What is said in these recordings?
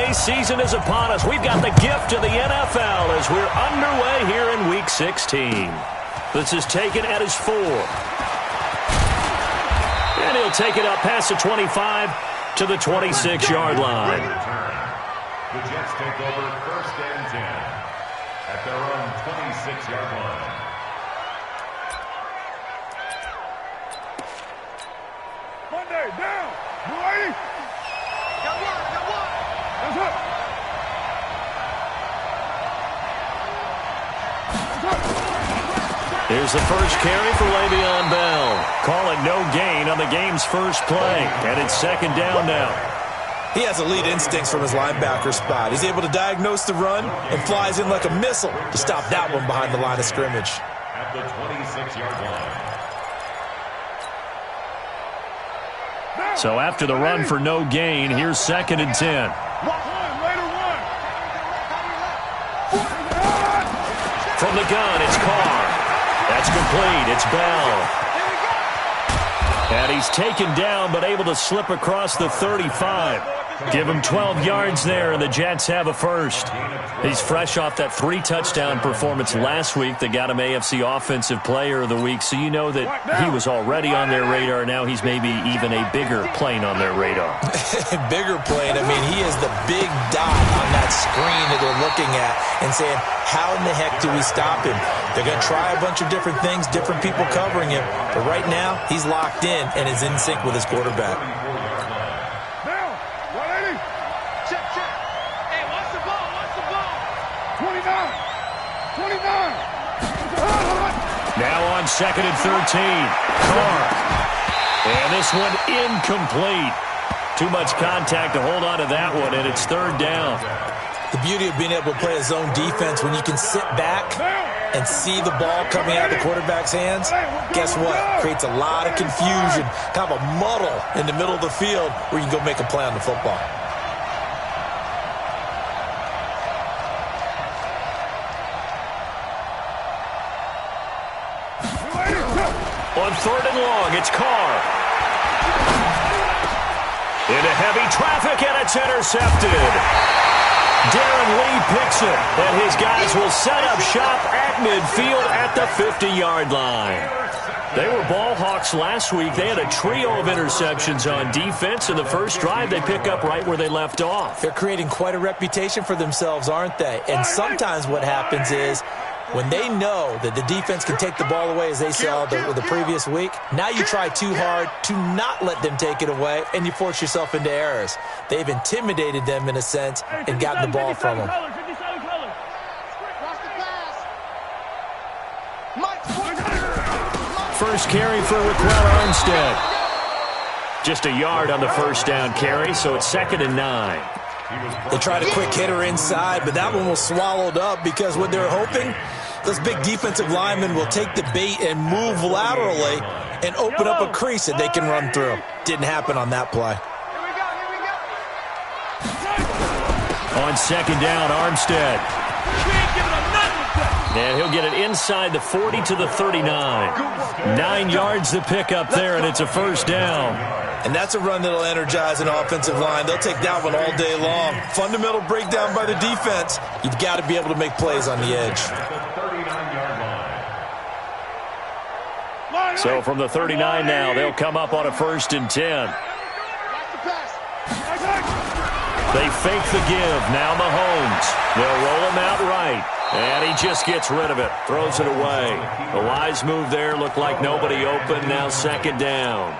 holiday season is upon us. We've got the gift of the NFL as we're underway here in Week 16. This is taken at his 4. And he'll take it up past the 25 to the 26-yard line. The Jets take over 1st and 10 at their own 26-yard line. Monday, down. You ready? Got one. That's it. Here's the first carry for Le'Veon Bell. Calling no gain on the game's first play. And it's 2nd down now. He has elite instincts from his linebacker spot. He's able to diagnose the run and flies in like a missile to stop that one behind the line of scrimmage. At the 26-yard line. So after the run for no gain, here's 2nd and 10. From the gun, it's Carr. That's complete. It's Bell. And he's taken down but able to slip across the 35. Give him 12 yards there, and the Jets have a first. He's fresh off that 3-touchdown performance last week that got him AFC Offensive Player of the Week, so you know that he was already on their radar. Now he's maybe even a bigger plane on their radar. Bigger plane. I mean, he is the big dot on that screen that they're looking at and saying, how in the heck do we stop him? They're going to try a bunch of different things, different people covering him, but right now he's locked in and is in sync with his quarterback. 29. Now on 2nd and 13. Carr. And this one incomplete. Too much contact to hold on to that one, and it's 3rd down. The beauty of being able to play a zone defense when you can sit back and see the ball coming out of the quarterback's hands, guess what? Creates a lot of confusion, kind of a muddle in the middle of the field where you can go make a play on the football. On 3rd and long, it's Carr. Into heavy traffic, and it's intercepted. Darren Lee picks it, and his guys will set up shop at midfield at the 50-yard line. They were ball hawks last week. They had a trio of interceptions on defense. In the first drive, they pick up right where they left off. They're creating quite a reputation for themselves, aren't they? And sometimes what happens is, when they know that the defense can take the ball away, as they saw the previous week, now you try too hard to not let them take it away, and you force yourself into errors. They've intimidated them, in a sense, and gotten the ball from them. First carry for Raquel Armstead. Just a yard on the first down carry, so it's 2nd and 9. They tried a quick hitter inside, but that one was swallowed up because what they're hoping, those big defensive linemen will take the bait and move laterally and open up a crease that they can run through. Didn't happen on that play. On 2nd down, Armstead. And he'll get it inside the 40 to the 39. 9 yards to pick up there, and it's a first down. And that's a run that'll energize an offensive line. They'll take that one all day long. Fundamental breakdown by the defense. You've got to be able to make plays on the edge. So from the 39 now, they'll come up on a 1st and 10. They fake the give. Now Mahomes. They'll roll him out right. And he just gets rid of it. Throws it away. The wise move there. Looked like nobody open. Now 2nd down.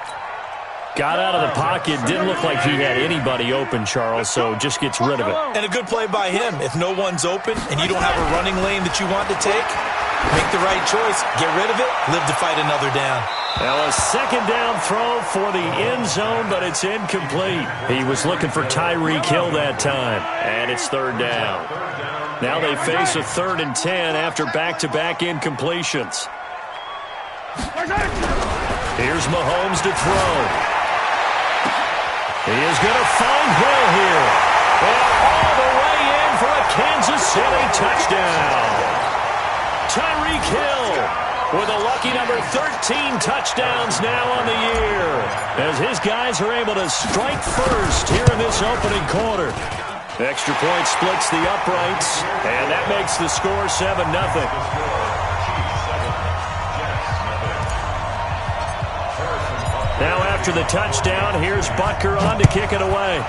Got out of the pocket. Didn't look like he had anybody open, Charles, so just gets rid of it. And a good play by him. If no one's open and you don't have a running lane that you want to take, make the right choice. Get rid of it. Live to fight another down. Now a 2nd down throw for the end zone, but it's incomplete. He was looking for Tyreek Hill that time, and it's 3rd down. Now they face a 3rd and 10 after back-to-back incompletions. Here's Mahomes to throw. He is going to find Hill here. And all the way in for a Kansas City touchdown. Tyreek Hill with a lucky number 13 touchdowns now on the year, as his guys are able to strike first here in this opening quarter. Extra point splits the uprights, and that makes the score 7-0. Now after the touchdown, here's Butker on to kick it away.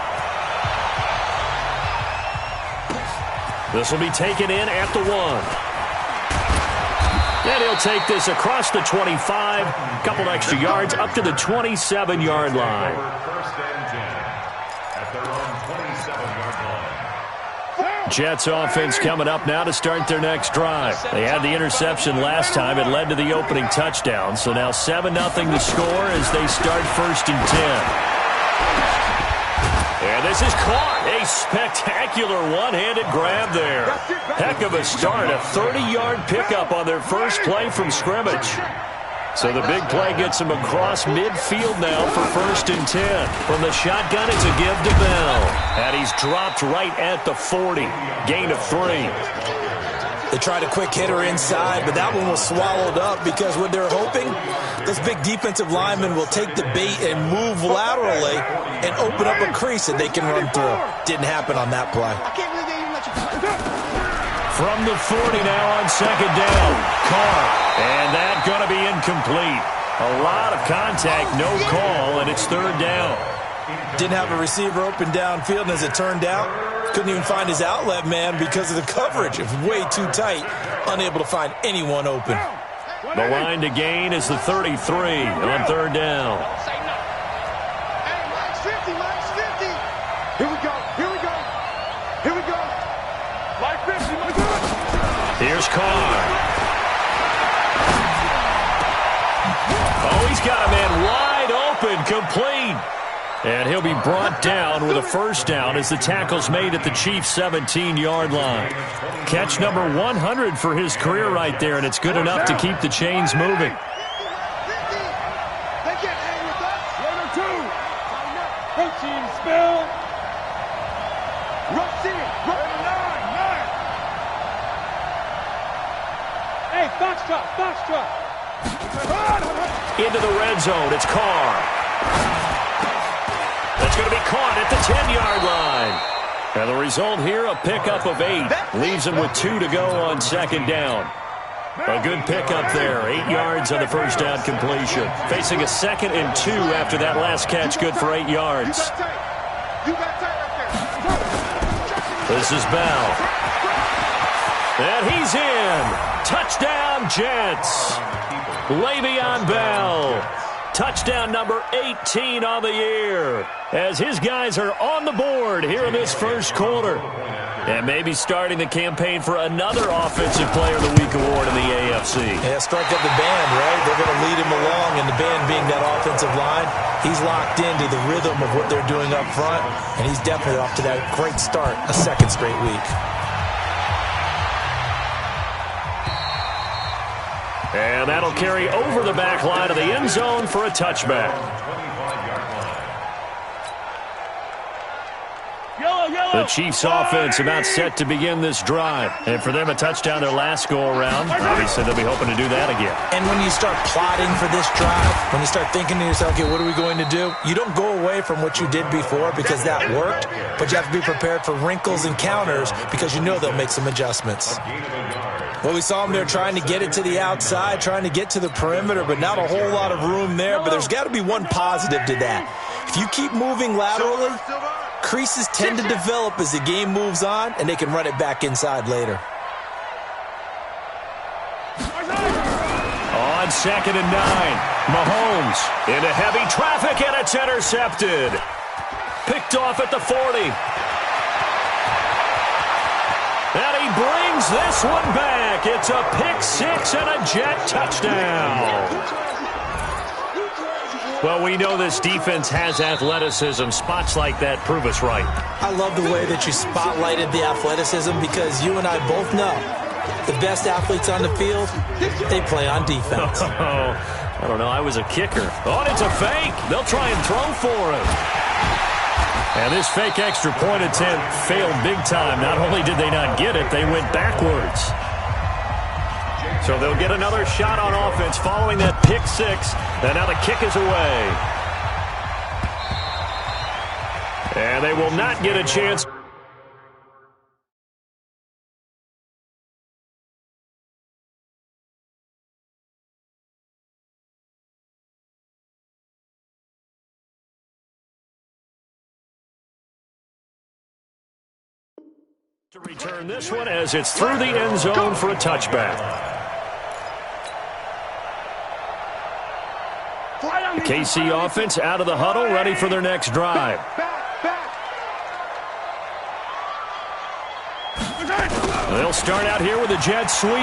This will be taken in at the 1. And he'll take this across the 25, a couple extra yards up to the 27-yard line. First and 10 at their own 27-yard line. Jets offense coming up now to start their next drive. They had the interception last time. It led to the opening touchdown. So now 7-0 the score as they start first and 10. And this is caught. A spectacular one-handed grab there. Heck of a start. A 30-yard pickup on their first play from scrimmage. So the big play gets him across midfield now for first and 10. From the shotgun, it's a give to Bell. And he's dropped right at the 40. Gain of 3. They tried a quick hitter inside, but that one was swallowed up because what they're hoping, this big defensive lineman will take the bait and move laterally and open up a crease that they can run through. Didn't happen on that play. From the 40 now on second down. Carr. And that going to be incomplete. A lot of contact, no call, and it's third down. Didn't have a receiver open downfield, and as it turned out, couldn't even find his outlet man because of the coverage. It was way too tight, unable to find anyone open. The line to gain is the 33 on third down. Here we go. Like 50, like 50. Here's Carr. Oh, he's got a man wide open, complete. And he'll be brought down with a first down as the tackle's made at the Chiefs' 17-yard line. Catch number 100 for his career right there, and it's good enough to keep the chains moving. They can't hang with us. Runner 2. Hey, team, spell. Rush in. Runner 9. Hey, Foxtrot. Into the red zone, it's Carr. That's going to be caught at the 10-yard line. And the result here, a pickup of 8. Leaves him with 2 to go on second down. A good pickup there. 8 yards on the first down completion. Facing a 2nd and 2 after that last catch, good for 8 yards. This is Bell. And he's in. Touchdown, Jets. Le'Veon Bell. Touchdown number 18 on the year as his guys are on the board here in this first quarter. And maybe starting the campaign for another Offensive Player of the Week award in the AFC. Yeah, strike up the band, right? They're going to lead him along, and the band being that offensive line, he's locked into the rhythm of what they're doing up front, and he's definitely off to that great start, a 2nd straight week. And that'll carry over the back line of the end zone for a touchback. The Chiefs offense about set to begin this drive. And for them, a touchdown their last go-around. Obviously, they'll be hoping to do that again. And when you start plotting for this drive, when you start thinking to yourself, okay, what are we going to do? You don't go away from what you did before because that worked, but you have to be prepared for wrinkles and counters because you know they'll make some adjustments. Well, we saw them there trying to get it to the outside, trying to get to the perimeter, but not a whole lot of room there. But there's got to be one positive to that. If you keep moving laterally, creases tend to develop as the game moves on, and they can run it back inside later. On 2nd and 9, Mahomes into heavy traffic, and it's intercepted. Picked off at the 40. And he brings this one back. It's a pick-6 and a Jet touchdown. Well, we know this defense has athleticism. Spots like that prove us right. I love the way that you spotlighted the athleticism because you and I both know the best athletes on the field, they play on defense. I don't know. I was a kicker. Oh, and it's a fake. They'll try and throw for him. And this fake extra point attempt failed big time. Not only did they not get it, they went backwards. So they'll get another shot on offense following that pick-6. And now the kick is away. And they will not get a chance. To return this one as it's through the end zone for a touchback. The KC offense out of the huddle, ready for their next drive. They'll start out here with a jet sweep.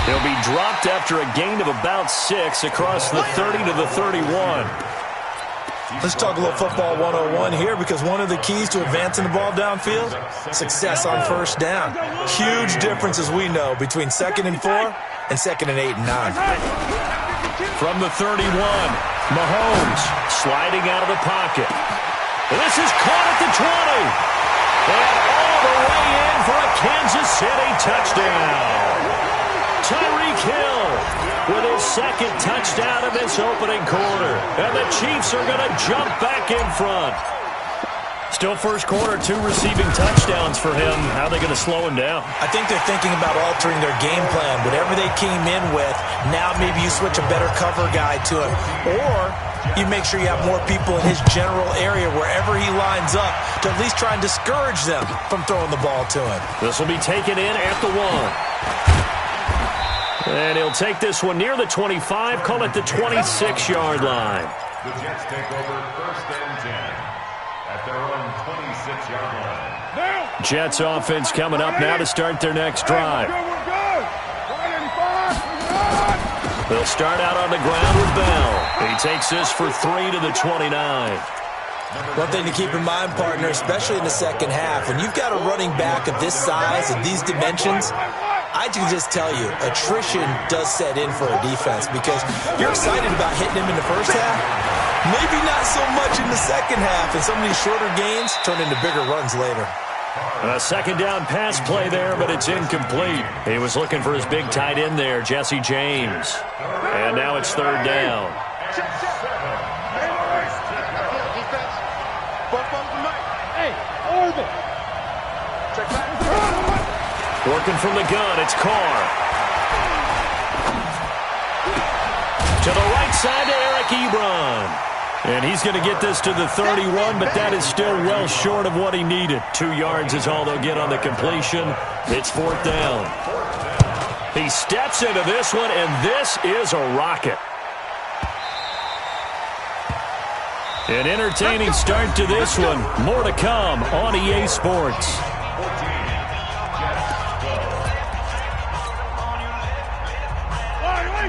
He'll be dropped after a gain of about 6 across the 30 to the 31. Let's talk a little football 101 here, because one of the keys to advancing the ball downfield, success on first down. Huge difference, as we know, between 2nd and 4 and 2nd and 8 and 9. From the 31, Mahomes sliding out of the pocket. This is caught at the 20. And all the way in for a Kansas City touchdown. Tyreek Hill with his 2nd touchdown of this opening quarter. And the Chiefs are going to jump back in front. Still first quarter, 2 receiving touchdowns for him. How are they going to slow him down? I think they're thinking about altering their game plan. Whatever they came in with, now maybe you switch a better cover guy to him. Or you make sure you have more people in his general area wherever he lines up to at least try and discourage them from throwing the ball to him. This will be taken in at the 1. And he'll take this one near the 25, call it the 26-yard line. The Jets take over 1st and 10 at their own 26-yard line. Jets offense coming up now to start their next drive. They'll start out on the ground with Bell. He takes this for 3 to the 29. One thing to keep in mind, partner, especially in the second half, when you've got a running back of this size and these dimensions, I can just tell you, attrition does set in for a defense, because you're excited about hitting him in the first half, maybe not so much in the second half, and some of these shorter gains turn into bigger runs later. A 2nd down pass play there, but it's incomplete. He was looking for his big tight end there, Jesse James. And now it's 3rd down. Working from the gun, it's Carr. To the right side to Eric Ebron. And he's going to get this to the 31, but that is still well short of what he needed. 2 yards is all they'll get on the completion. It's 4th down. He steps into this one, and this is a rocket. An entertaining start to this one. More to come on EA Sports.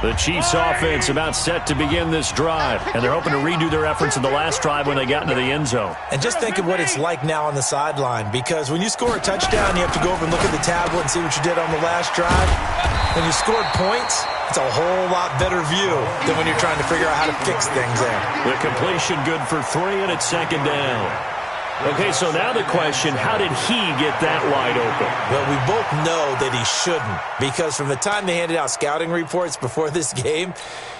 The Chiefs offense about set to begin this drive, and they're hoping to redo their efforts in the last drive when they got into the end zone. And just think of what it's like now on the sideline, because when you score a touchdown, you have to go over and look at the tablet and see what you did on the last drive. When you scored points, it's a whole lot better view than when you're trying to figure out how to fix things there. The completion good for 3, and it's 2nd down. Okay, so now the question, how did he get that wide open? Well, we both know that he shouldn't, because from the time they handed out scouting reports before this game,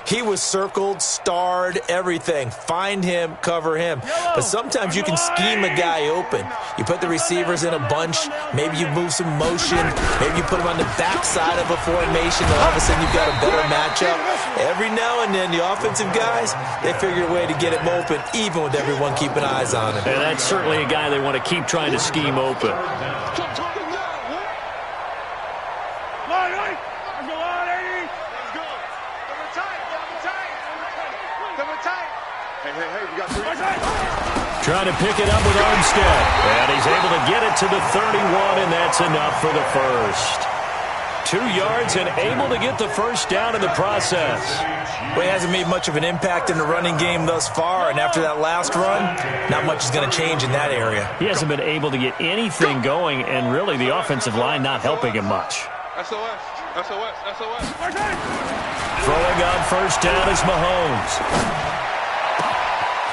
he was circled, starred, everything. Find him, cover him. But sometimes you can scheme a guy open. You put the receivers in a bunch. Maybe you move some motion. Maybe you put them on the backside of a formation. And all of a sudden, you've got a better matchup. Every now and then, the offensive guys, they figure a way to get him open, even with everyone keeping eyes on him. And that's certainly a guy they want to keep trying to scheme open. Trying to pick it up with Armstead. And he's able to get it to the 31, and that's enough for the first. 2 yards and able to get the first down in the process. Well, he hasn't made much of an impact in the running game thus far, and after that last run, not much is going to change in that area. He hasn't been able to get anything going, and really the offensive line not helping him much. SOS, SOS, SOS. Throwing on first down is Mahomes.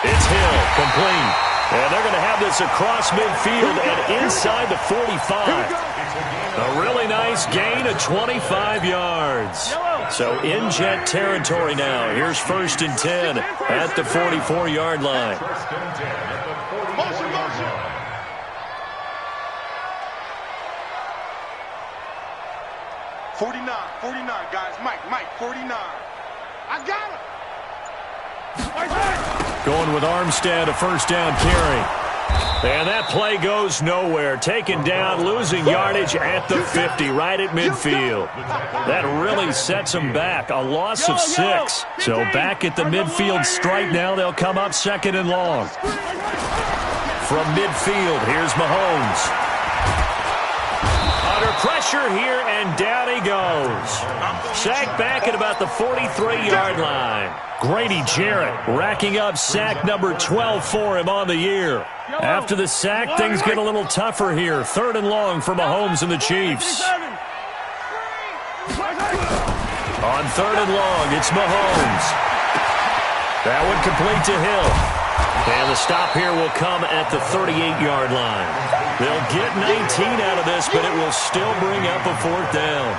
It's Hill, complete. And they're going to have this across midfield and inside the 45. A really nice gain of 25 yards. So in Jet territory now. Here's 1st and 10 at the 44-yard line. Motion, motion. 49, guys. Mike, 49. I got him. Going with Armstead, a first down carry. And that play goes nowhere. Taken down, losing yardage at the 50, right at midfield. That really sets them back. A loss of 6. So back at the midfield stripe now. They'll come up 2nd and long. From midfield, here's Mahomes. Under pressure here, and down he goes. Sacked back at about the 43-yard line. Grady Jarrett racking up sack number 12 for him on the year. After the sack, things get a little tougher here. 3rd and long for Mahomes and the Chiefs. On 3rd and long, it's Mahomes. That one complete to Hill. And the stop here will come at the 38-yard line. They'll get 19 out of this, but it will still bring up a 4th down.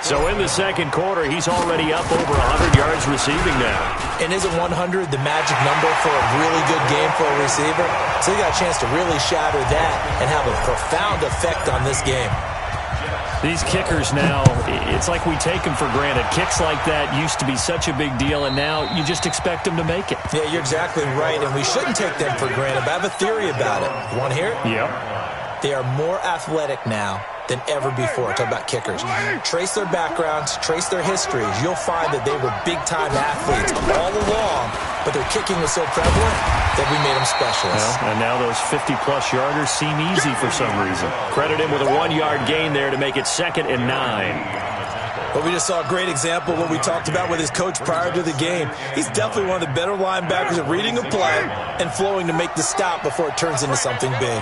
So in the 2nd quarter, he's already up over 100 yards receiving now. And isn't 100 the magic number for a really good game for a receiver? So he got a chance to really shatter that and have a profound effect on this game. These kickers now, it's like we take them for granted. Kicks like that used to be such a big deal, and now you just expect them to make it. Yeah, you're exactly right, and we shouldn't take them for granted. But I have a theory about it. You want to hear it? Yep. They are more athletic now than ever before. Talk about kickers. Trace their backgrounds, trace their histories. You'll find that they were big-time athletes all along, but their kicking was so prevalent that we made them specialists. Well, and now those 50-plus yarders seem easy for some reason. Credit him with a 1-yard gain there to make it 2nd and 9. But we just saw a great example of what we talked about with his coach prior to the game. He's definitely one of the better linebackers at reading a play and flowing to make the stop before it turns into something big.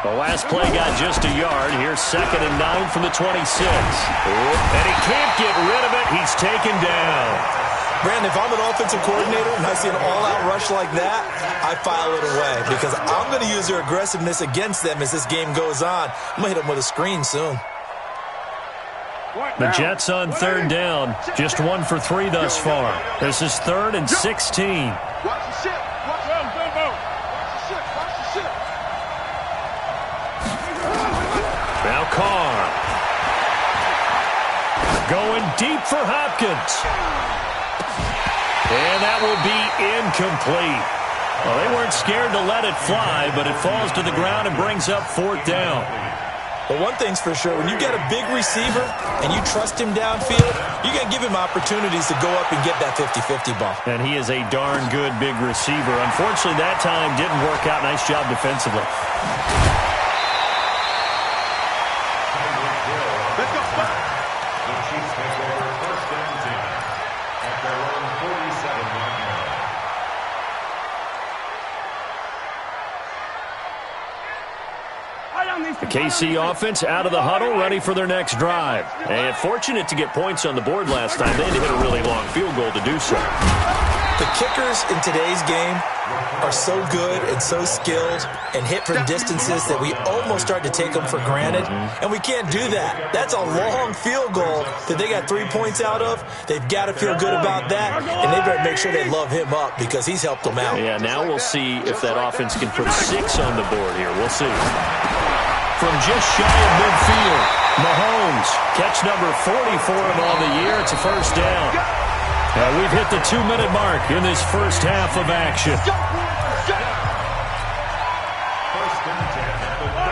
The last play got just a yard. Here's 2nd and 9 from the 26. And he can't get rid of it. He's taken down. Brandon, if I'm an offensive coordinator and I see an all-out rush like that, I file it away because I'm going to use their aggressiveness against them as this game goes on. I'm going to hit them with a screen soon. The Jets on 3rd down. Just 1 for 3 thus far. This is 3rd and 16. Watch the ship. Watch the ship. Now Carr. Going deep for Hopkins. And that will be incomplete. Well, they weren't scared to let it fly, but it falls to the ground and brings up 4th down. But one thing's for sure, when you get a big receiver and you trust him downfield, you got to give him opportunities to go up and get that 50-50 ball. And he is a darn good big receiver. Unfortunately, that time didn't work out. Nice job defensively. The KC offense out of the huddle, ready for their next drive. And fortunate to get points on the board last time. They had to hit a really long field goal to do so. The kickers in today's game are so good and so skilled and hit from distances that we almost start to take them for granted. And we can't do that. That's a long field goal that they got 3 points out of. They've got to feel good about that, and they better make sure they love him up because he's helped them out. Yeah, now we'll see if that offense can put 6 on the board here. We'll see. From just shy of midfield, Mahomes, catch number 40 for him on the year. It's a 1st down. We've hit the 2-minute mark in this first half of action.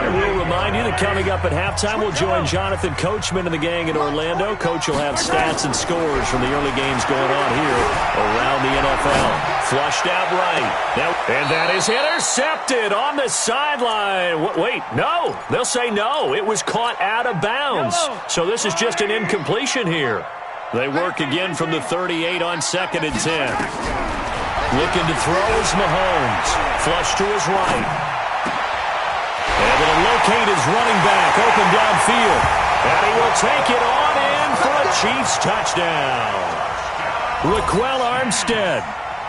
And we'll remind you that coming up at halftime, we'll join Jonathan Coachman and the gang in Orlando. Coach will have stats and scores from the early games going on here around the NFL. Flushed out right. Now, and that is intercepted on the sideline. Wait, no. They'll say no. It was caught out of bounds. So this is just an incompletion here. They work again from the 38 on 2nd and 10. Looking to throw is Mahomes. Flush to his right. And they'll locate his running back open downfield. And he will take it on in for a Chiefs touchdown. Raquel Armstead,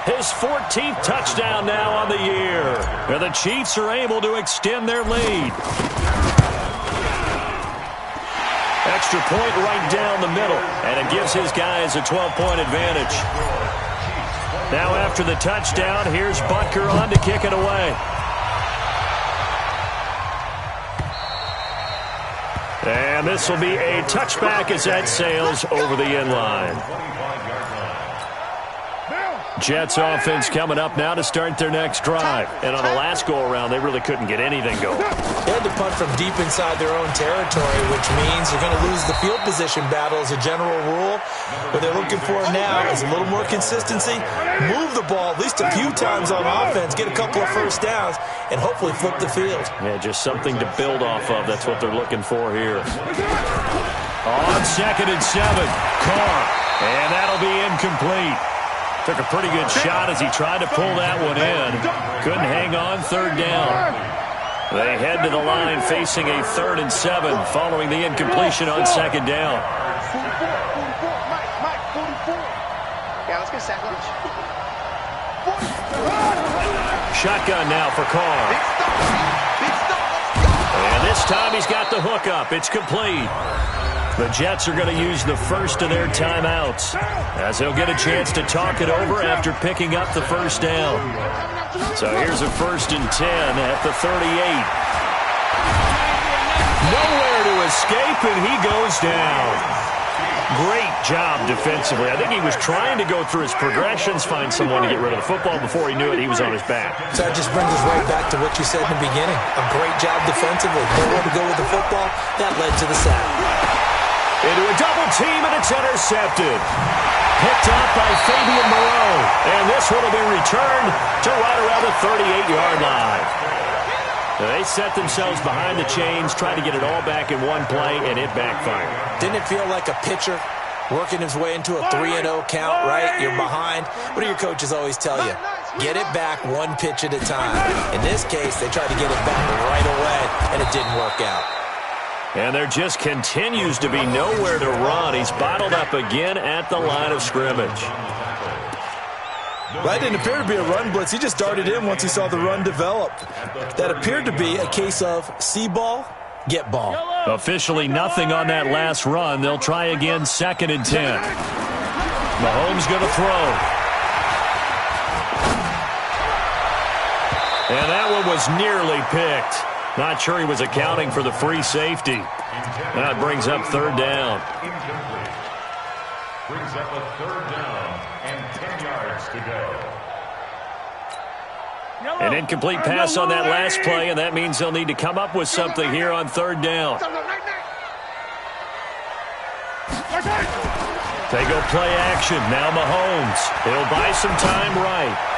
his 14th touchdown now on the year. And the Chiefs are able to extend their lead. Extra point right down the middle, and it gives his guys a 12-point advantage. Now after the touchdown, here's Butker on to kick it away. And this will be a touchback as that sails over the end line. Jets offense coming up now to start their next drive. And on the last go-around, they really couldn't get anything going. They had to punt from deep inside their own territory, which means you're going to lose the field position battle as a general rule. What they're looking for now is a little more consistency, move the ball at least a few times on offense, get a couple of first downs, and hopefully flip the field. Yeah, just something to build off of. That's what they're looking for here. On 2nd and 7, Carr. And that'll be incomplete. Took a pretty good shot as he tried to pull that one in. Couldn't hang on, 3rd down. They head to the line facing a 3rd and 7 following the incompletion on 2nd down. Yeah, let's get sack lunch. Shotgun now for Carr. And this time he's got the hook up. It's complete. The Jets are going to use the first of their timeouts as they'll get a chance to talk it over after picking up the first down. So here's a 1st and 10 at the 38. Nowhere to escape, and he goes down. Great job defensively. I think he was trying to go through his progressions, find someone to get rid of the football. Before he knew it, he was on his back. So that just brings us right back to what you said in the beginning. A great job defensively. Nowhere to go with the football. That led to the sack. Into a double team, and it's intercepted. Picked up by Fabian Moreau. And this one will be returned to right around the 38-yard line. They set themselves behind the chains, tried to get it all back in one play, and it backfired. Didn't it feel like a pitcher working his way into a 3-0 count, right? You're behind. What do your coaches always tell you? Get it back one pitch at a time. In this case, they tried to get it back right away, and it didn't work out. And there just continues to be nowhere to run. He's bottled up again at the line of scrimmage. That didn't appear to be a run blitz. He just darted in once he saw the run develop. That appeared to be a case of see ball, get ball. Officially nothing on that last run. They'll try again 2nd and 10. Mahomes going to throw. And that one was nearly picked. Not sure he was accounting for the free safety. That brings up 3rd down. Incomplete. Brings up a 3rd down and 10 yards to go. An incomplete pass on that last play, and that means they'll need to come up with something here on 3rd down. They go play action. Now Mahomes. He'll buy some time right.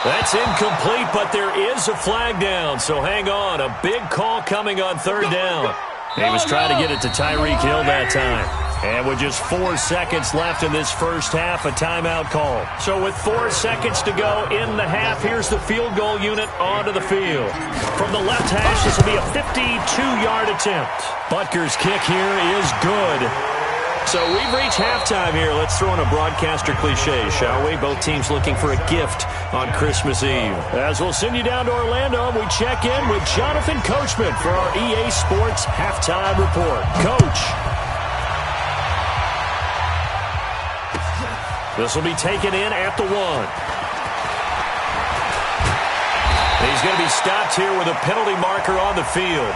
That's incomplete, but there is a flag down, so hang on. A big call coming on 3rd down. He was trying to get it to Tyreek Hill that time. And with just 4 seconds left in this first half, a timeout call. So with 4 seconds to go in the half, here's the field goal unit onto the field. From the left hash, this will be a 52-yard attempt. Butker's kick here is good. So we've reached halftime here. Let's throw in a broadcaster cliche, shall we? Both teams looking for a gift on Christmas Eve. As we'll send you down to Orlando, we check in with Jonathan Coachman for our EA Sports Halftime Report. Coach. This will be taken in at the 1. He's going to be stopped here with a penalty marker on the field.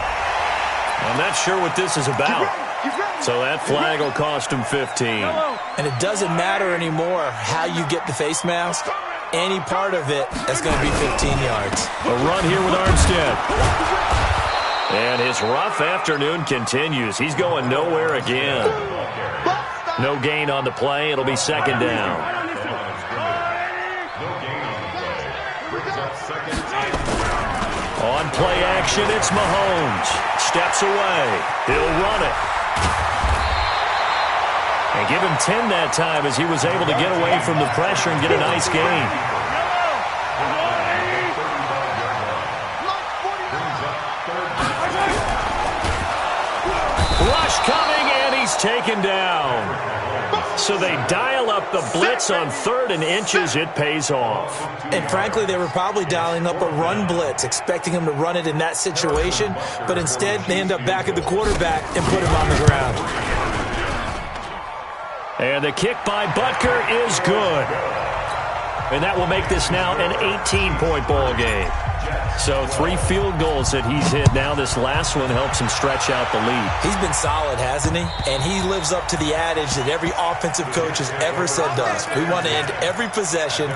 I'm not sure what this is about. So that flag will cost him 15. And it doesn't matter anymore how you get the face mask. Any part of it, that's going to be 15 yards. A run here with Armstead. And his rough afternoon continues. He's going nowhere again. No gain on the play. It'll be 2nd down. On play action, it's Mahomes. Steps away. He'll run it. And give him 10 that time as he was able to get away from the pressure and get a nice gain. Rush coming, and he's taken down. So they dial up the blitz on 3rd and inches. It pays off. And frankly, they were probably dialing up a run blitz, expecting him to run it in that situation. But instead, they end up back at the quarterback and put him on the ground. And the kick by Butker is good. And that will make this now an 18-point ball game. So 3 field goals that he's hit now. This last one helps him stretch out the lead. He's been solid, hasn't he? And he lives up to the adage that every offensive coach has ever said to us. We want to end every possession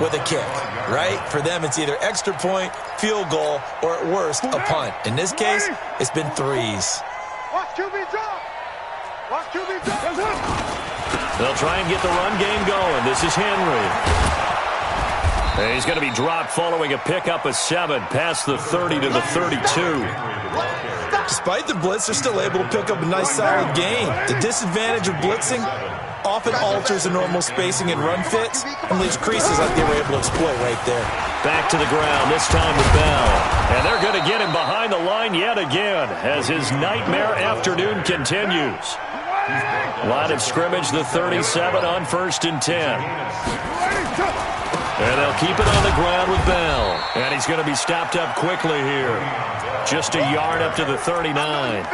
with a kick, right? For them, it's either extra point, field goal, or at worst, a punt. In this case, it's been 3s. Watch QB drop. Watch QB drop. They'll try and get the run game going. This is Henry. And he's going to be dropped following a pickup of 7 past the 30 to the 32. Despite the blitz, they're still able to pick up a nice solid gain. The disadvantage of blitzing often alters the normal spacing and run fits and leaves creases like they were able to exploit right there. Back to the ground, this time with Bell. And they're going to get him behind the line yet again as his nightmare afternoon continues. Line of scrimmage, the 37 on 1st and 10. And they'll keep it on the ground with Bell. And he's going to be stopped up quickly here. Just a yard up to the 39.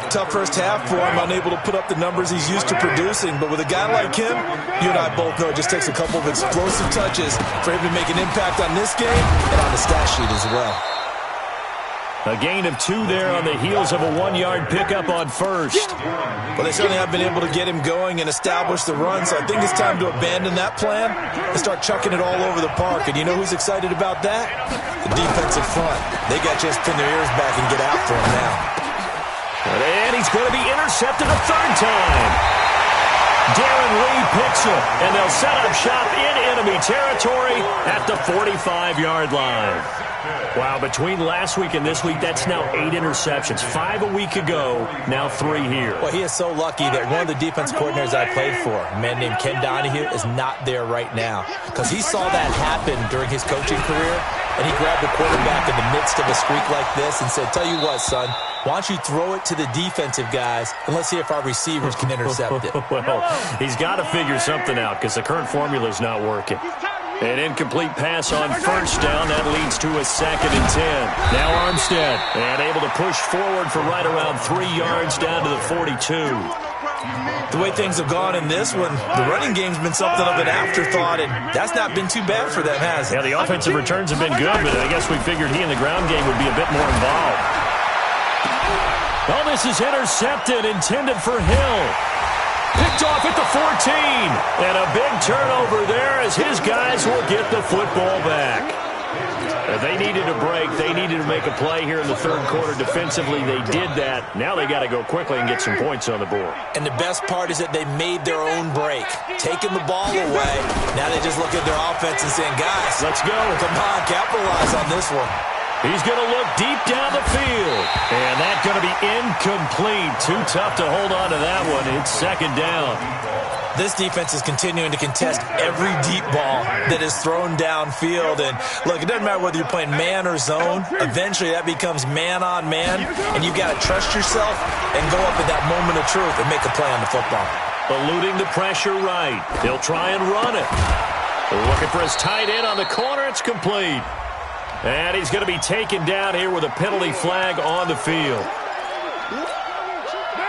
Tough first half for him, unable to put up the numbers he's used to producing. But with a guy like him, you and I both know it just takes a couple of explosive touches for him to make an impact on this game and on the stat sheet as well. A gain of 2 there on the heels of a 1-yard pickup on 1st. Well, they certainly have been able to get him going and establish the run, so I think it's time to abandon that plan and start chucking it all over the park. And you know who's excited about that? The defensive front. They got just pin their ears back and get after him now. And he's going to be intercepted a 3rd time. Darren Lee picks it, and they'll set up shop in enemy territory at the 45-yard line. Wow, between last week and this week, that's now 8 interceptions. 5 a week ago, now 3 here. Well, he is so lucky that one of the defense coordinators I played for, a man named Ken Donahue, is not there right now. Because he saw that happen during his coaching career, and he grabbed the quarterback in the midst of a streak like this and said, tell you what, son, why don't you throw it to the defensive guys, and let's see if our receivers can intercept it. Well, he's got to figure something out because the current formula is not working. An incomplete pass on 1st down. That leads to a 2nd and 10. Now Armstead, and able to push forward for right around 3 yards down to the 42. The way things have gone in this one, the running game's been something of an afterthought, and that's not been too bad for them, has it? Yeah, the offensive returns have been good, but I guess we figured he in the ground game would be a bit more involved. Well, this is intercepted, intended for Hill. Picked off at the 14. And a big turnover there as his guys will get the football back. They needed a break. They needed to make a play here in the 3rd quarter defensively. They did that. Now they got to go quickly and get some points on the board. And the best part is that they made their own break. Taking the ball away. Now they just look at their offense and saying, guys, let's go. Come on, capitalize on this one. He's going to look deep down the field. And that's going to be incomplete. Too tough to hold on to that one. It's 2nd down. This defense is continuing to contest every deep ball that is thrown downfield. And, look, it doesn't matter whether you're playing man or zone. Eventually, that becomes man on man. And you've got to trust yourself and go up at that moment of truth and make a play on the football. Eluding the pressure right. He'll try and run it. Looking for his tight end on the corner. It's complete. And he's going to be taken down here with a penalty flag on the field.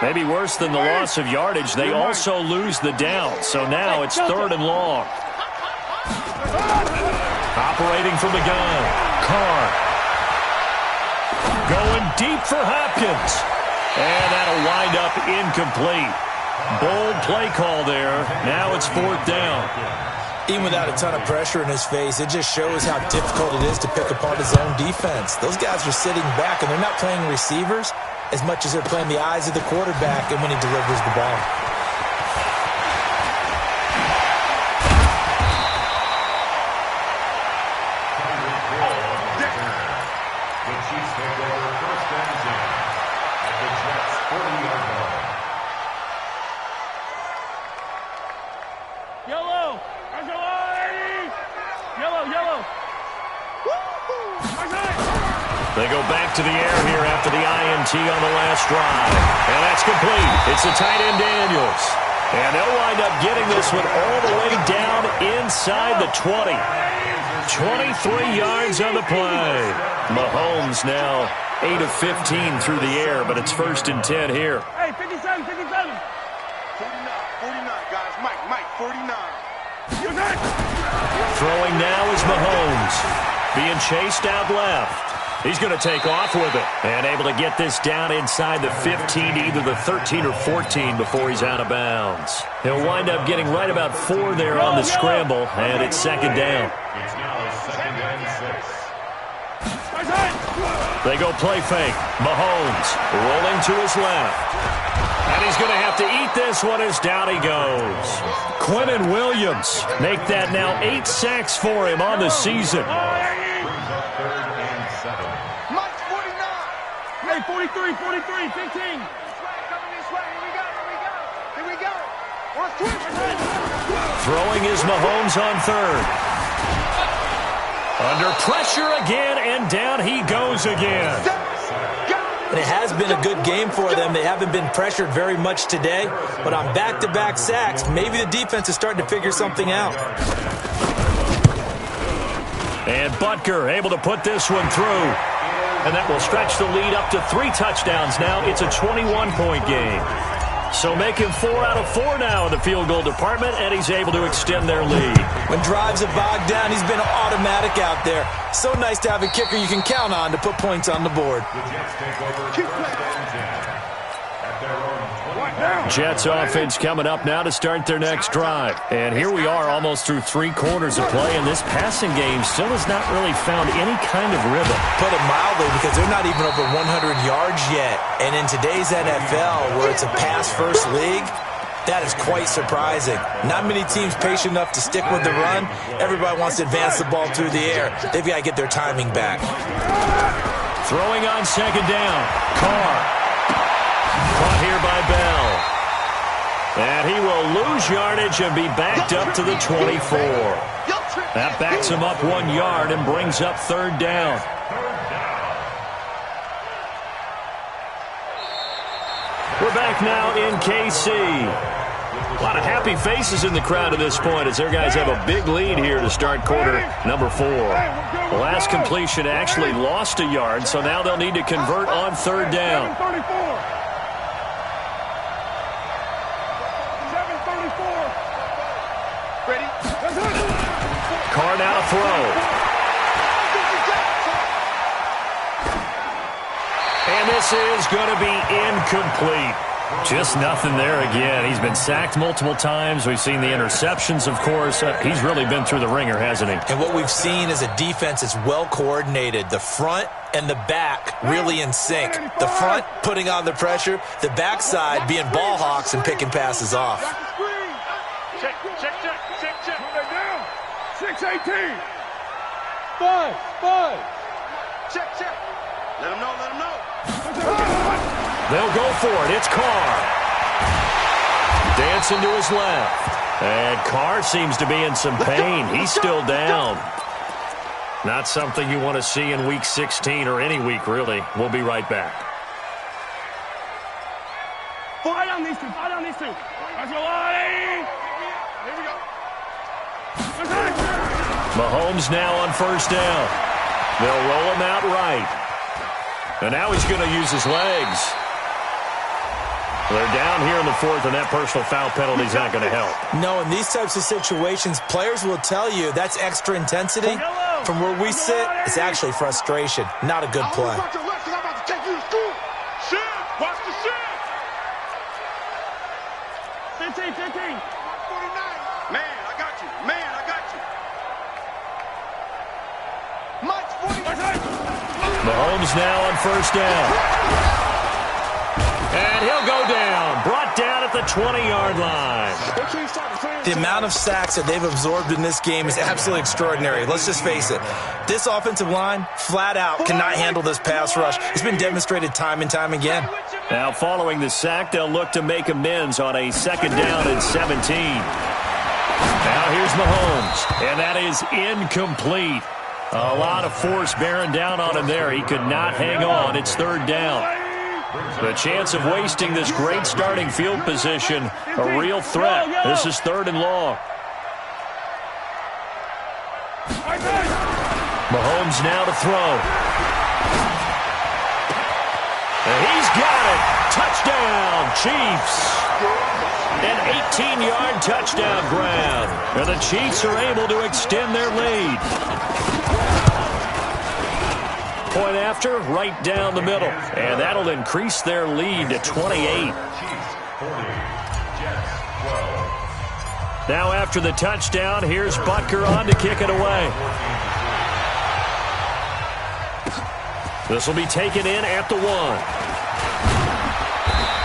Maybe worse than the loss of yardage, they also lose the down. So now it's 3rd and long. Operating from the gun. Carr. Going deep for Hopkins. And that'll wind up incomplete. Bold play call there. Now it's 4th down. Even without a ton of pressure in his face, it just shows how difficult it is to pick apart his own defense. Those guys are sitting back, and they're not playing receivers as much as they're playing the eyes of the quarterback and when he delivers the ball. The Chiefs take over 1st and 10 at the Jets' 40-yard line. Yellow! Yellow, yellow! They go back to the air here after the INT on the last drive. And that's complete. It's the tight end Daniels. And they'll wind up getting this one all the way down inside the 20. 23 yards on the play. Mahomes now 8 of 15 through the air, but it's 1st and 10 here. Hey, 57, 57. 49, guys. Mike, 49. Throwing now is Mahomes. being chased out left. He's going to take off with it and able to get this down inside the 15, either the 13 or 14 before he's out of bounds. He'll wind up getting right about 4 there on the scramble, and it's second down. It's now second and 6. They go play fake. Mahomes rolling to his left. And he's going to have to eat this one as down he goes. Quinnen Williams make that now 8 sacks for him on the season. Brings up third and 7. Mike 49. Hey, 43, 43, 15. Coming this way. Here we go. Here we go. Watch Throwing is Mahomes on third. Under pressure again, and down he goes again. And it has been a good game for them. They haven't been pressured very much today, but on back-to-back sacks, maybe the defense is starting to figure something out. And Butker able to put this one through. And that will stretch the lead up to 3 touchdowns now. It's a 21-point game. So making 4 out of 4 now in the field goal department, and he's able to extend their lead. When drives have bogged down, he's been automatic out there. So nice to have a kicker you can count on to put points on the board. The Jets take over first and 10 at their own 25. Jets offense coming up now to start their next drive. And here we are almost through 3 quarters of play, and this passing game still has not really found any kind of rhythm. Put it mildly, because they're not even over 100 yards yet. And in today's NFL, where it's a pass-first league, that is quite surprising. Not many teams patient enough to stick with the run. Everybody wants to advance the ball through the air. They've got to get their timing back. Throwing on second down. Carr. Caught here by Bell. And he will lose yardage and be backed up to the 24. That backs him up 1 yard and brings up third down. We're back now in KC. A lot of happy faces in the crowd at this point as their guys have a big lead here to start quarter number 4. The last completion actually lost a yard, so now they'll need to convert on third down. 734. Ready? Carr now to throw. And this is going to be incomplete. Just nothing there again. He's been sacked multiple times. We've seen the interceptions, of course. He's really been through the ringer, hasn't he? And what we've seen is a defense that's well coordinated. The front and the back really in sync. The front putting on the pressure. The backside being ball hawks and picking passes off. Check. 6-18. 5. Check. Let him know. They'll go for it. It's Carr. Dancing to his left. And Carr seems to be in some pain. He's still down. Not something you want to see in Week 16 or any week, really. We'll be right back. Fight on these two. That's your line. Here we go. Mahomes now on first down. They'll roll him out right. And now he's going to use his legs. They're down here in the 4th, and that personal foul penalty is not going to help. No, in these types of situations, players will tell you that's extra intensity. From where we sit, it's actually frustration. Not a good play. Watch the shit. 15. 49. Man, I got you. Mike 49. Mahomes now on first down. And he'll go down. Brought down at the 20-yard line. The amount of sacks that they've absorbed in this game is absolutely extraordinary. Let's just face it. This offensive line, flat out, cannot handle this pass rush. It's been demonstrated time and time again. Now, following the sack, they'll look to make amends on a second down and 17. Now, here's Mahomes. And that is incomplete. A lot of force bearing down on him there. He could not hang on. It's third down. The chance of wasting this great starting field position, a real threat. This is third and long. Mahomes now to throw. And he's got it. Touchdown, Chiefs. An 18-yard touchdown grab. And the Chiefs are able to extend their lead. Point after, right down the middle. And that'll increase their lead to 28. Now after the touchdown, here's Butker on to kick it away. This will be taken in at the 1.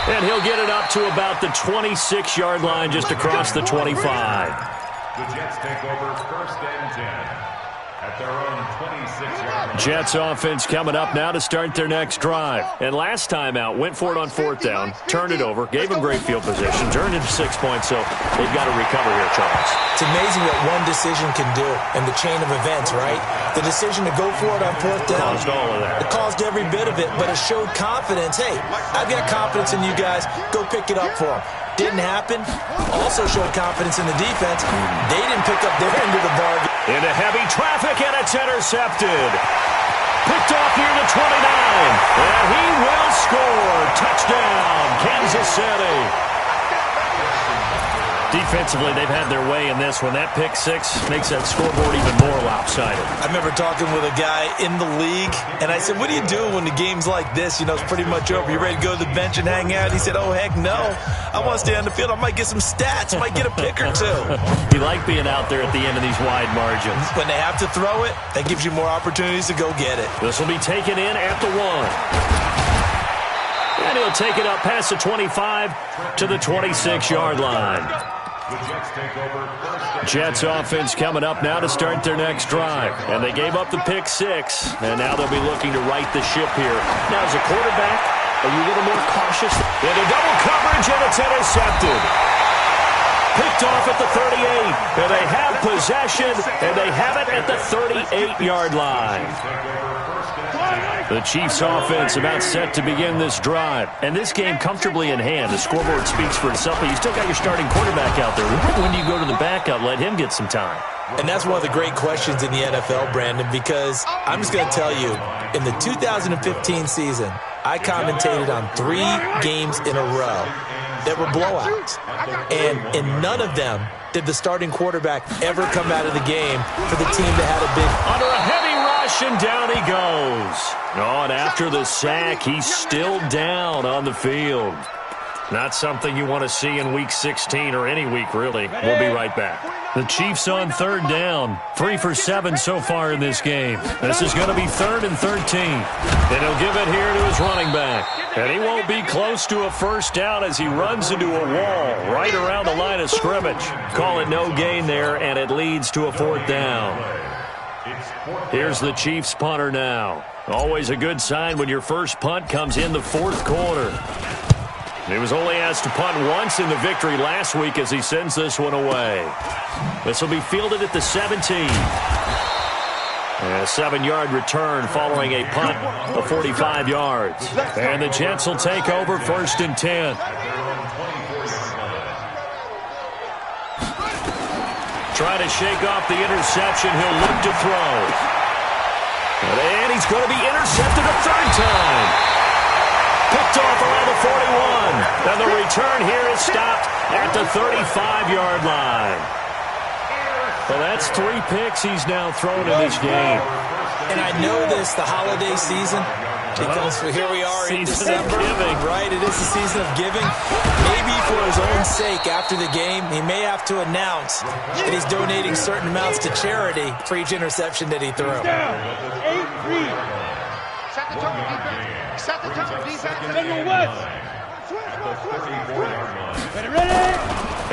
And he'll get it up to about the 26-yard line just across the 25. The Jets take over first and 10. At their own 26-yard line. Jets offense coming up now to start their next drive. And last time out, went for it on 4th down, turned it over, gave them great field position, turned into 6 points, so they've got to recover here, Charles. It's amazing what one decision can do in the chain of events, right? The decision to go for it on 4th down. Caused all of that. It caused every bit of it, but it showed confidence. Hey, I've got confidence in you guys. Go pick it up for them. Didn't happen. Also showed confidence in the defense. They didn't pick up their end of the bargain. Into heavy traffic, and it's intercepted. Picked off near the 29. And he will score. Touchdown, Kansas City. Defensively, they've had their way in this one. That pick 6 makes that scoreboard even more lopsided. I remember talking with a guy in the league, and I said, what do you do when the game's like this? You know, it's pretty much over. You ready to go to the bench and hang out? He said, oh, heck no. I want to stay on the field. I might get some stats. I might get a pick or two. You like being out there at the end of these wide margins. When they have to throw it, that gives you more opportunities to go get it. This will be taken in at the 1. And he'll take it up past the 25 to the 26-yard line. Jets offense coming up now to start their next drive. And they gave up the pick 6, and now they'll be looking to right the ship here. Now, as a quarterback, are you a little more cautious? Into double coverage, and it's intercepted. Picked off at the 38, and they have possession, and they have it at the 38-yard line. The Chiefs offense about set to begin this drive. And this game comfortably in hand. The scoreboard speaks for itself, but you still got your starting quarterback out there. When do you go to the backup? Let him get some time. And that's one of the great questions in the NFL, Brandon, because I'm just going to tell you, in the 2015 season, I commentated on 3 games in a row that were blowouts. And in none of them did the starting quarterback ever come out of the game for the team that had a big... Under a heavy rush, and down he goes. Oh, and after the sack, he's still down on the field. Not something you want to see in Week 16 or any week, really. We'll be right back. The Chiefs on 3rd down. 3 for 7 so far in this game. This is going to be 3rd and 13. And he'll give it here to his running back. And he won't be close to a first down as he runs into a wall right around the line of scrimmage. Call it no gain there, and it leads to a 4th down. Here's the Chiefs punter now. Always a good sign when your first punt comes in the 4th quarter. He was only asked to punt once in the victory last week as he sends this one away. This will be fielded at the 17. And a 7-yard return following a punt of 45 yards. And the Jets will take over 1st and 10. Trying to shake off the interception. He'll look to throw. And he's going to be intercepted a 3rd time. Picked off around the 41. And the return here is stopped at the 35-yard line. Well, that's 3 picks he's now thrown in this game. And I know this, the holiday season, because here we are in December, right? It is the season of giving. Maybe for his own sake, after the game, he may have to announce that he's donating certain amounts to charity for each interception that he threw. Set the tone, defense. Set the tone, defense.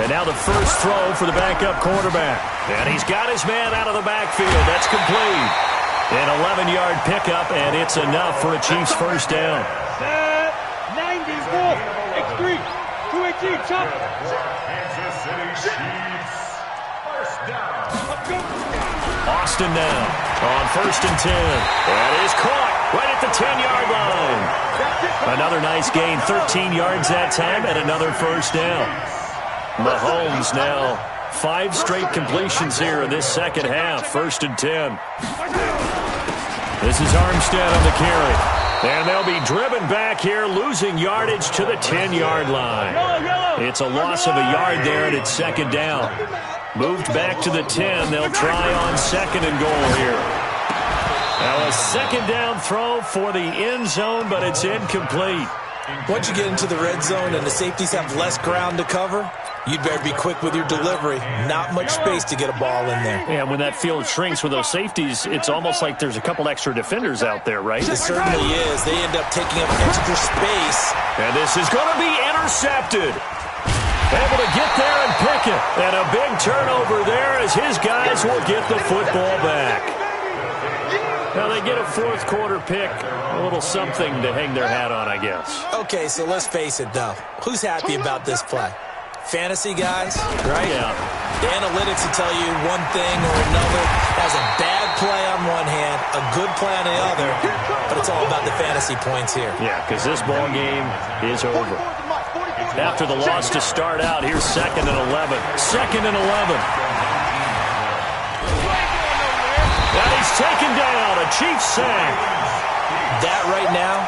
And now the first throw for the backup quarterback. And he's got his man out of the backfield. That's complete. An 11-yard pickup, and it's enough for a Chiefs first down. 94, X3, 218, chop. Kansas City Chiefs, first down. Austin now on 1st and 10. That is caught right at the 10-yard line. Another nice gain, 13 yards that time, and another first down. Mahomes now 5 straight completions here in this second half. 1st and 10. This is Armstead on the carry. And they'll be driven back here, losing yardage to the 10-yard line. It's a loss of a yard there, and it's 2nd down. Moved back to the 10. They'll try on 2nd and goal here. Now a second down throw for the end zone, but it's incomplete. Once you get into the red zone and the safeties have less ground to cover, you'd better be quick with your delivery. Not much space to get a ball in there. Yeah, when that field shrinks with those safeties, it's almost like there's a couple extra defenders out there, right? It certainly is. They end up taking up extra space. And this is going to be intercepted. Able to get there and pick it. And a big turnover there as his guys will get the football back. Now they get a fourth quarter pick, a little something to hang their hat on, I guess. Okay, so let's face it, though. Who's happy about this play? Fantasy guys, right? Yeah. The analytics will tell you one thing or another. Has a bad play on one hand, a good play on the other, but it's all about the fantasy points here. Yeah, because this ball game is over. After the loss to start out, here's 2nd and 11. 2nd and 11. And he's taken down, a Chiefs sack. That right now,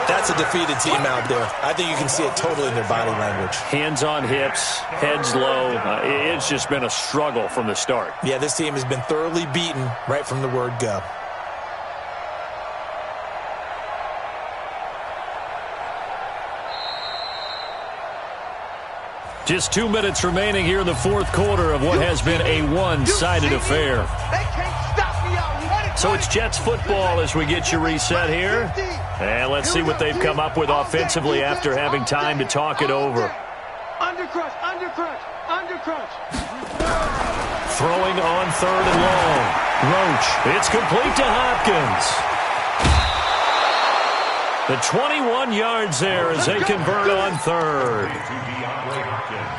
that's a defeated team out there. I think you can see it totally in their body language. Hands on hips, heads low. It's just been a struggle from the start. Yeah, this team has been thoroughly beaten right from the word go. Just 2 minutes remaining here in the fourth quarter of what has been a one-sided affair. So it's Jets football as we get you reset here. And let's see what they've come up with offensively after having time to talk it over. Undercrush, undercrush, undercrush. Throwing on 3rd and long. Roach. It's complete to Hopkins. The 21 yards there as they convert on 3rd.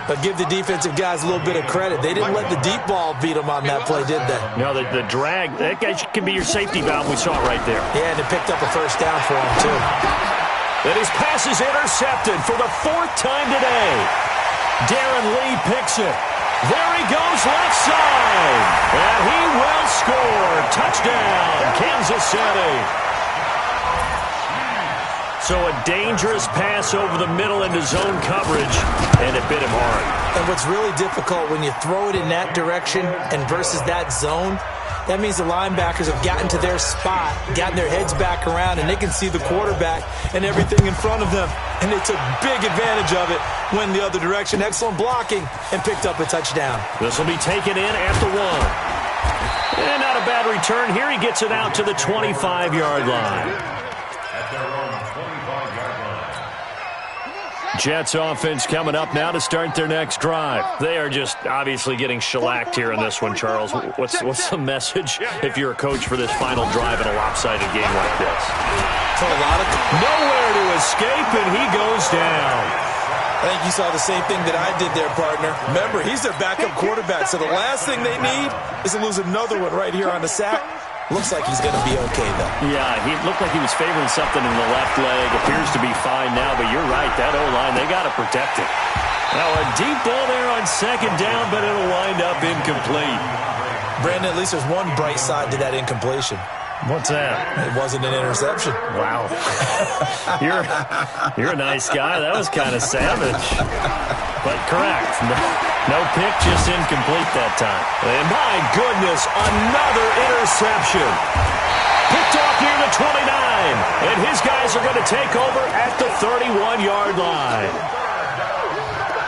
But give the defensive guys a little bit of credit. They didn't let the deep ball beat them on that play, did they? No, the drag, that guy can be your safety valve. We saw it right there. Yeah, and it picked up a first down for him, too. And his pass is intercepted for the 4th time today. Darren Lee picks it. There he goes left side. And he will score. Touchdown, Kansas City. So a dangerous pass over the middle into zone coverage, and it bit him hard. And what's really difficult when you throw it in that direction and versus that zone, that means the linebackers have gotten to their spot, gotten their heads back around, and they can see the quarterback and everything in front of them. And they took big advantage of it, went the other direction, excellent blocking, and picked up a touchdown. This will be taken in at the 1. And not a bad return here. He gets it out to the 25-yard line. Jets offense coming up now to start their next drive. They are just obviously getting shellacked here in this one, Charles. What's the message if you're a coach for this final drive in a lopsided game like this? Nowhere to escape, and he goes down. I think you saw the same thing that I did there, partner. Remember, he's their backup quarterback, so the last thing they need is to lose another one right here on the sack. Looks like he's going to be okay, though. Yeah, he looked like he was favoring something in the left leg. Appears to be fine now, but you're right. That O-line, they got to protect it. Now a deep ball there on 2nd down, but it'll wind up incomplete. Brandon, at least there's one bright side to that incompletion. What's that? It wasn't an interception. Wow. You're a nice guy. That was kind of savage. But correct. No pick, just incomplete that time. And my goodness, another interception. Picked off near the 29. And his guys are going to take over at the 31-yard line.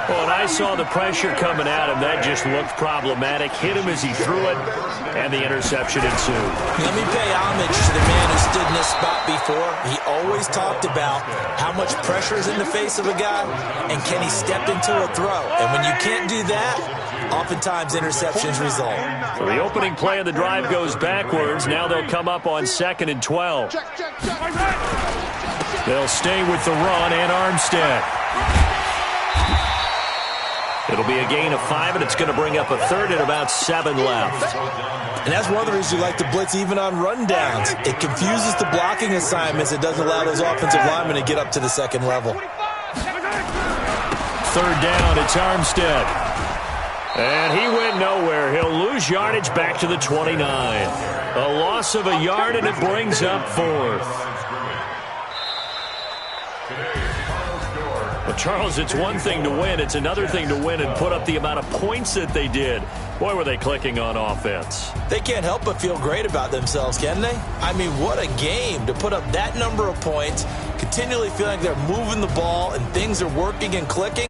Well, and I saw the pressure coming at him. That just looked problematic. Hit him as he threw it, and the interception ensued. Let me pay homage to the man who stood in this spot before. He always talked about how much pressure is in the face of a guy, and can he step into a throw. And when you can't do that, oftentimes interceptions result. So the opening play of the drive goes backwards. Now they'll come up on 2nd and 12. They'll stay with the run and Armstead. It'll be a gain of 5, and it's going to bring up a 3rd and about 7 left. And that's one of the reasons you like to blitz even on rundowns. It confuses the blocking assignments. It doesn't allow those offensive linemen to get up to the 2nd level. 3rd down, it's Armstead. And he went nowhere. He'll lose yardage back to the 29. A loss of a yard, and it brings up 4th. Well, Charles, it's one thing to win. It's another thing to win and put up the amount of points that they did. Boy, were they clicking on offense. They can't help but feel great about themselves, can they? I mean, what a game to put up that number of points, continually feeling like they're moving the ball and things are working and clicking.